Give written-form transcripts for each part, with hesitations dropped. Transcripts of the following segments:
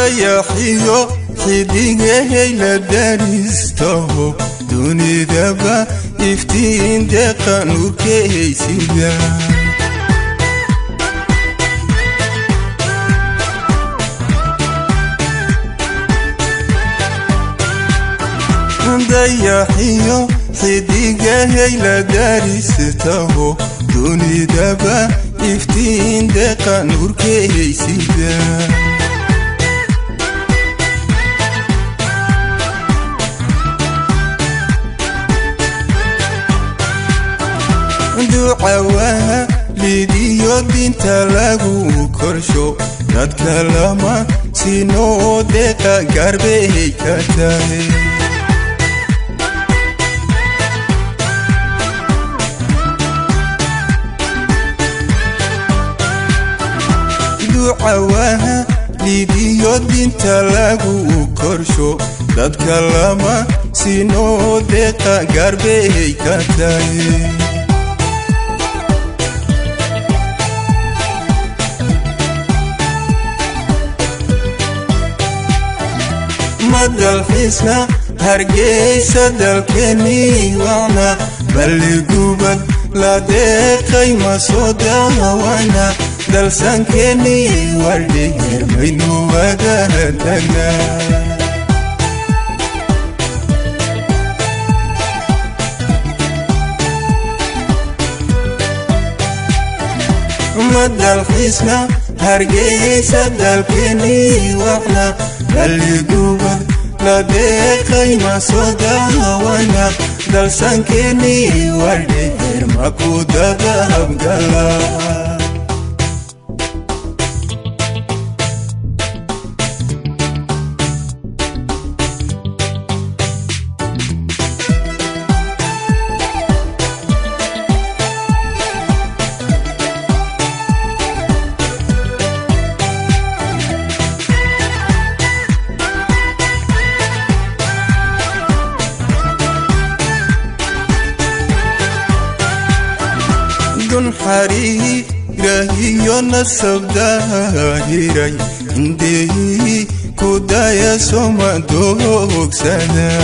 dayaxiyo xidigay la daristaho dunidaba iftiin deeqa nuurkeysida dayaxiyo xidigay la daristaho dunidaba iftiin deeqa nuurkeysida ducawaha lidiyo dinta lagu korsho dadka lama sinoo deeqa garbey ka tahay ducawaha lidiyo dinta lagu korsho dadka lama sinoo deeqa garbey ka tahay dalxiisna hargeysa dalkeeni waana balligubad la deeqay ma soo daawana dalsankeeni wardheer maynu wada tagnaa dalxiisna hargeysa dalkeeni waana balligubad la deeqay ma soo daawana dalsankeeni wardheer ma ku dadahabgala حريري نسب داهري عندي كودايا سوما دوك سنة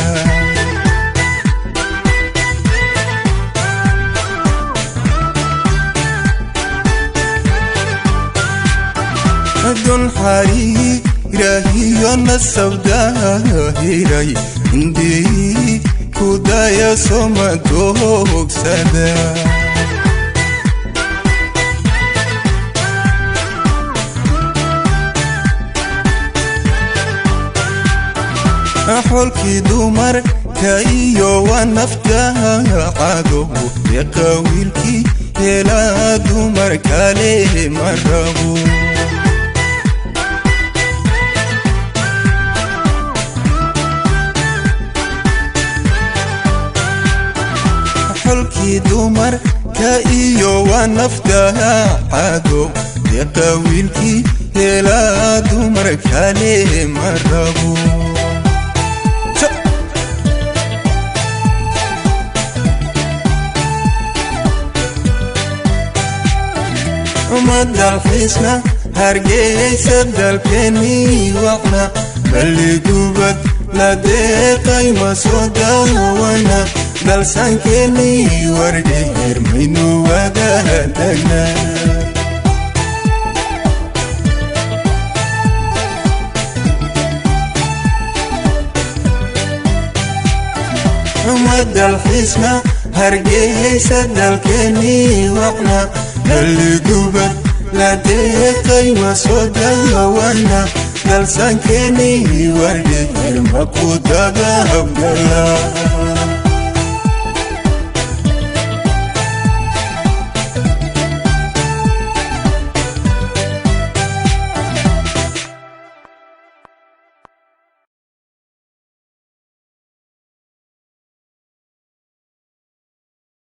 دون حريري نسب داهري عندي كودايا سوما دوك سنة حولكي دومر كايو ونفتها عادو يقاويلكي يلا دومر كالي مرابو حولكي دومر كايو ونفتها عادو يقاويلكي يلا دومر كالي مرابو dalxiisna hargeysa dalkeeni waana balligubad la deeqay ma soo daawana dalsankeeni wardheer maynu wada tagnaa dalxiisna hargeysa dalkeeni waana balligubad la deeqay ma soo daawana dalsankeeni wardheer ma ku dadahabgala